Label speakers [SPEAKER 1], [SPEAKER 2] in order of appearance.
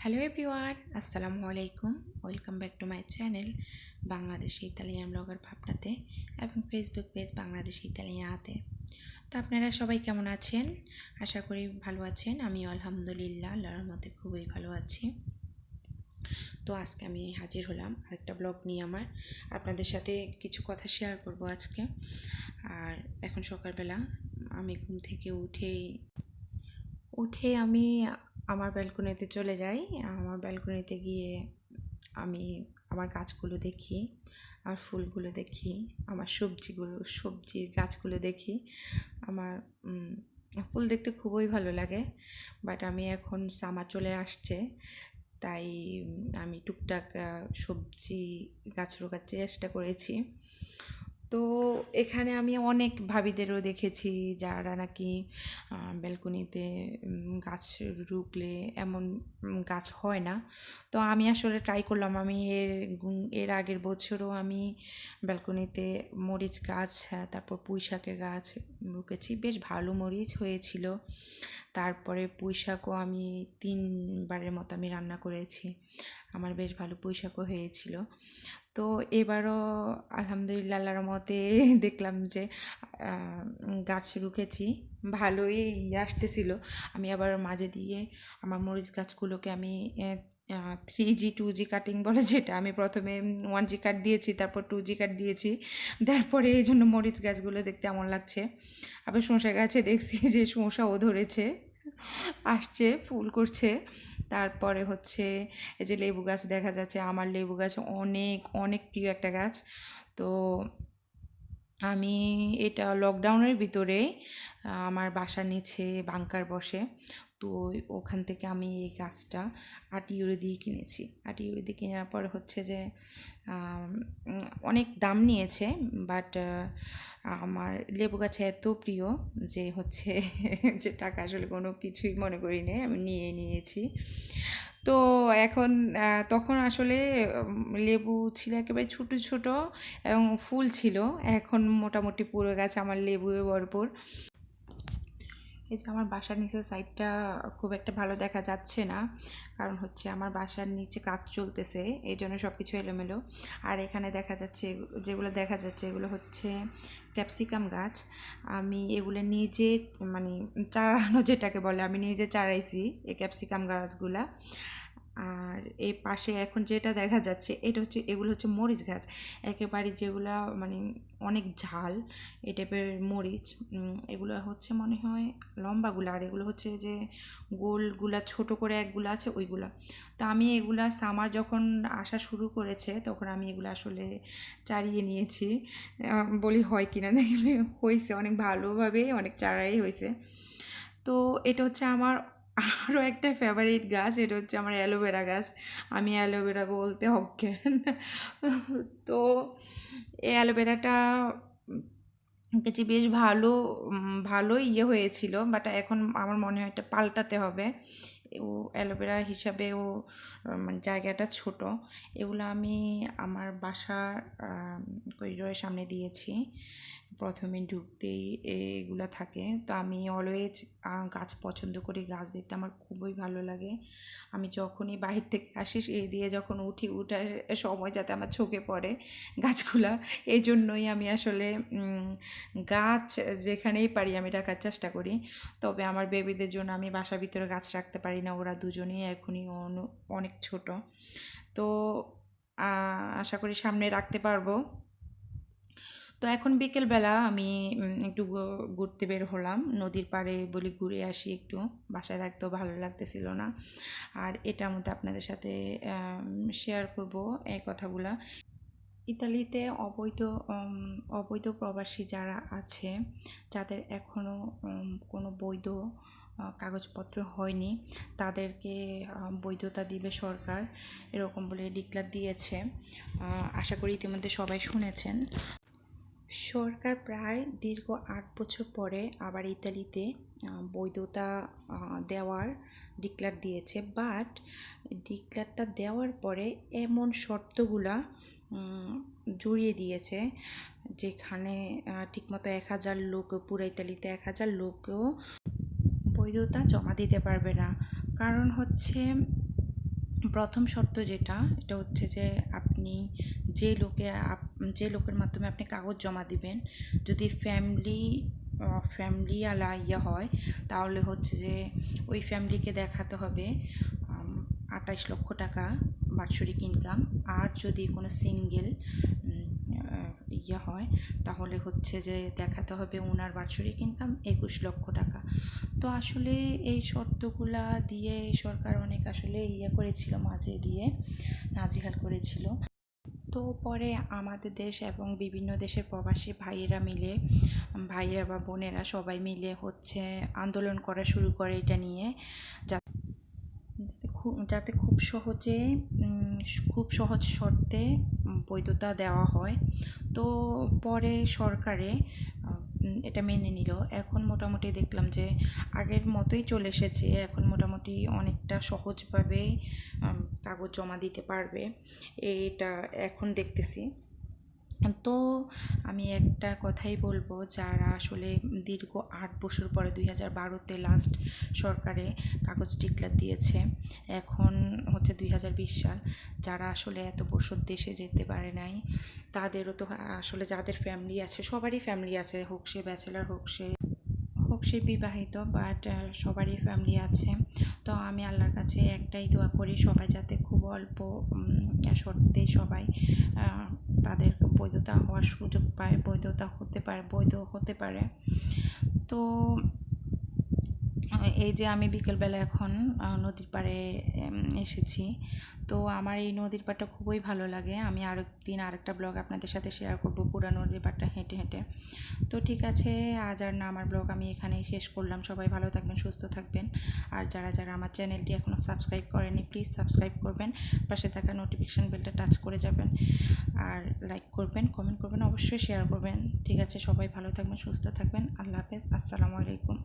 [SPEAKER 1] Hello everyone, আসসালামু আলাইকুম। Welcome back to my channel Bangladeshi Italian blogger ভাবনাতে এবং ফেসবুক পেজ বাংলাদেশি ইতালিয়ানাতে। তো আপনারা সবাই কেমন আছেন? আশা করি ভালো আছেন। আমি আলহামদুলিল্লাহ আল্লাহর রহমতে খুবই ভালো আছি। তো আজকে আমি হাজির হলাম আরেকটা ব্লগ নিয়ে। আপনাদের সাথে কিছু কথা শেয়ার করব আজকে। আর এখন সকালবেলা আমি ঘুম থেকে উঠে আমি আমার ব্যালকনিতে চলে যাই। আমার ব্যালকনিতে গিয়ে আমি আমার গাছগুলো দেখি, আমার ফুলগুলো দেখি, আমার সবজির গাছগুলো দেখি। আমার ফুল দেখতে খুবই ভালো লাগে। বাট আমি এখন সামার চলে আসছে, তাই আমি টুকটাক সবজি গাছ রোগার চেষ্টা করেছি। তো এখানে আমি অনেক ভাবিদেরও দেখেছি যারা নাকি ব্যালকনিতে গাছ রুগলে এমন গাছ হয় না। তো আমি আসলে ট্রাই করলাম। আমি এর আগের বছরও আমি ব্যালকনিতে মরিচ গাছ, তারপর পুঁই শাকের গাছ রুকেছি। বেশ ভালো মরিচ হয়েছিল। তারপরে পুঁই শাকও আমি 3বারের মতো আমি রান্না করেছি। আমার বেশ ভালো পুঁই শাকও হয়েছিল। তো এবারও আলহামদুলিল্লাহ আল্লাহর রহমতে দেখলাম যে গাছ রুখেছি, ভালোই আসতেছিল। আমি আবার মাঝে দিয়ে আমার মরিচ গাছগুলোকে আমি 3G 2G কাটিং বলে, যেটা আমি প্রথমে 1G কাট দিয়েছি, তারপর 2G কাট দিয়েছি। তারপরে এই জন্য মরিচ গাছগুলো দেখতে এমন লাগছে। আবার শসা গাছে দেখছি যে শসাও ধরেছে, আসছে, ফুল করছে। তারপরে হচ্ছে এই যে লেবু গাছ দেখা যাচ্ছে। আমার লেবু গাছ অনেক অনেক প্রিয় একটা গাছ। তো আমি এটা লকডাউনের ভিতরে আমার বাসার নিচে বাংকার বসে, তো ওখান থেকে আমি এই গাছটা 8 ইউরো দিয়ে কিনেছি। 8 ইউরো দিয়ে কেনার পরে হচ্ছে যে অনেক দাম নিয়েছে। বাট আমার লেবু গাছে এত প্রিয় যে হচ্ছে যে টাকা আসলে কোনো কিছুই মনে করি নি, আমি নিয়েছি। তো এখন তখন আসলে লেবু ছিল একেবারে ছোটো ছোটো এবং ফুল ছিল। এখন মোটামুটি পুরো গাছ আমার লেবুয়ে ভরপুর। এই যে আমার বাসার নিচের সাইডটা খুব একটা ভালো দেখা যাচ্ছে না, কারণ হচ্ছে আমার বাসার নিচে কাজ চলতেছে, এই জন্য সব কিছু এলোমেলো। আর এখানে দেখা যাচ্ছে, যেগুলো দেখা যাচ্ছে এগুলো হচ্ছে ক্যাপসিকাম গাছ। আমি এগুলো নিজে মানে চারানো যেটাকে বলে, আমি নিজে চারাইছি এই ক্যাপসিকাম গাছগুলা। আর এই পাশে এখন যেটা দেখা যাচ্ছে এগুলো হচ্ছে মরিচ গাছ, একেবারে যেগুলা মানে অনেক ঝাল এই টাইপের মরিচ। এগুলো হচ্ছে মনে হয় লম্বাগুলো, আর এগুলো হচ্ছে যে গোলগুলা ছোট করে একগুলো আছে ওইগুলা। তো আমি এগুলা সামার যখন আসা শুরু করেছে তখন আমি এগুলো আসলে চারিয়ে নিয়েছি। বলি হয় কিনা দেখবে, হয়েছে অনেক ভালোভাবে, অনেক চারাই হয়েছে। তো এটা হচ্ছে আমার আরও একটা ফেভারিট গাছ, এটা হচ্ছে আমার অ্যালোভেরা গাছ। আমি অ্যালোভেরা বলতে অজ্ঞান। তো এই অ্যালোভেরাটা দেখেছি বেশ ভালো হয়েছিল। বাট এখন আমার মনে হয় এটা পাল্টাতে হবে। ও অ্যালোভেরা হিসাবেও মানে জায়গাটা ছোট। এগুলো আমি আমার বাসার করিডোরের সামনে দিয়েছি। প্রথমে ঢুকতেই এগুলো থাকে। তো আমি অলওয়েজ গাছ পছন্দ করি, গাছ দেখতে আমার খুবই ভালো লাগে। আমি যখনই বাহির থেকে আসি এই দিয়ে যখন উঠার সময় যাতে আমার চোখে পড়ে গাছগুলা, এই জন্যই আমি আসলে গাছ যেখানেই পারি আমি রাখার চেষ্টা করি। তবে আমার বেবিদের জন্য আমি বাসার ভিতরে গাছ রাখতে পারি না, ওরা দুজনেই এখনই অনেক ছোট। তো আশা করি সামনে রাখতে পারবো। তো এখন বিকেলবেলা আমি একটু ঘুরতে বের হলাম নদীর পাড়ে, বলি ঘুরে আসি একটু, বাসায় থাকতেও ভালো লাগতেছিল না। আর এটার মধ্যে আপনাদের সাথে শেয়ার করব এই কথাগুলা। ইতালিতে অবৈধ প্রবাসী যারা আছে, যাদের এখনও কোনো বৈধ কাগজপত্র হয়নি, তাদেরকে বৈধতা দিবে সরকার, এরকম বলে ডিক্লার দিয়েছে। আশা করি ইতিমধ্যে সবাই শুনেছেন। সরকার প্রায় দীর্ঘ 8 বছর পরে আবার ইতালিতে বৈধতা দেওয়ার ডিক্লার দিয়েছে। বাট ডিক্লারটা দেওয়ার পরে এমন শর্তগুলা জড়িয়ে দিয়েছে, যেখানে ঠিকমতো 1000 লোক, পুরো ইতালিতে 1000 লোকও বৈধতা জমা দিতে পারবে না। কারণ হচ্ছে প্রথম শর্ত যেটা, এটা হচ্ছে যে আপনি যে লোকে যে লোকের মাধ্যমে আপনি কাগজ জমা দিবেন, যদি ফ্যামিলিওয়ালা হয়, তাহলে হচ্ছে যে ওই ফ্যামিলিকে দেখাতে হবে 28 লক্ষ টাকা বাৎসরিক ইনকাম। আর যদি কোনো সিঙ্গেল হয়, তাহলে হচ্ছে যে দেখাতে হবে ওনার বাৎসরিক ইনকাম 21 লক্ষ টাকা। তো আসলে এই শর্তগুলা দিয়ে সরকার অনেক আসলে করেছিল, মাঝে দিয়ে নাজেহাল করেছিল। তো পরে আমাদের দেশ এবং বিভিন্ন দেশের প্রবাসী ভাইয়েরা বা বোনেরা সবাই মিলে হচ্ছে আন্দোলন করা শুরু করে এটা নিয়ে, যাতে খুব সহজ শর্তে বৈধতা দেওয়া হয়। তো পরে সরকারে এটা মেনে নিল। এখন মোটামুটি দেখলাম যে আগের মতোই চলে এসেছে, এখন মোটামুটি অনেকটা সহজভাবেই কাগজ জমা দিতে পারবে, এটা এখন দেখতেছি। তো আমি একটা কথাই বলবো, যারা আসলে দীর্ঘ 8 বছর পরে 2012-তে লাস্ট সরকারে কাগজ ডিক্লার দিয়েছে, এখন হচ্ছে 2020 সাল, যারা আসলে এত বছর দেশে যেতে পারে নাই, তাদেরও তো আসলে, যাদের ফ্যামিলি আছে, সবারই ফ্যামিলি আছে, হোক সে ব্যাচেলার হোক সে বিবাহিত, বাট সবারই ফ্যামিলি আছে। তো আমি আল্লাহর কাছে একটাই দোয়া করি, সবাই যাতে খুব অল্প শর্তে সবাই তাদের বৈধতা হওয়ার সুযোগ পায়, বৈধ হতে পারে। তো এই যে আমি বিকেলবেলা এখন নদীর পাড়ে এসেছি। তো আমার এই নদীর পাড়টা খুবই ভালো লাগে। আমি আরেকদিন আরেকটা ব্লগ আপনাদের সাথে শেয়ার করব পুরো নদীর পাড়টা হেঁটে হেঁটে। তো ঠিক আছে, আজ আর না, আমার ব্লগ আমি এখানেই শেষ করলাম। সবাই ভালো থাকবেন, সুস্থ থাকবেন। আর যারা যারা আমার চ্যানেলটি এখনও সাবস্ক্রাইব করেনি, প্লিজ সাবস্ক্রাইব করবেন, পাশে থাকা নোটিফিকেশান বেলটা টাচ করে যাবেন, আর লাইক করবেন, কমেন্ট করবেন, অবশ্যই শেয়ার করবেন। ঠিক আছে, সবাই ভালো থাকবেন, সুস্থ থাকবেন। আল্লাহ হাফেজ, আসসালামু আলাইকুম।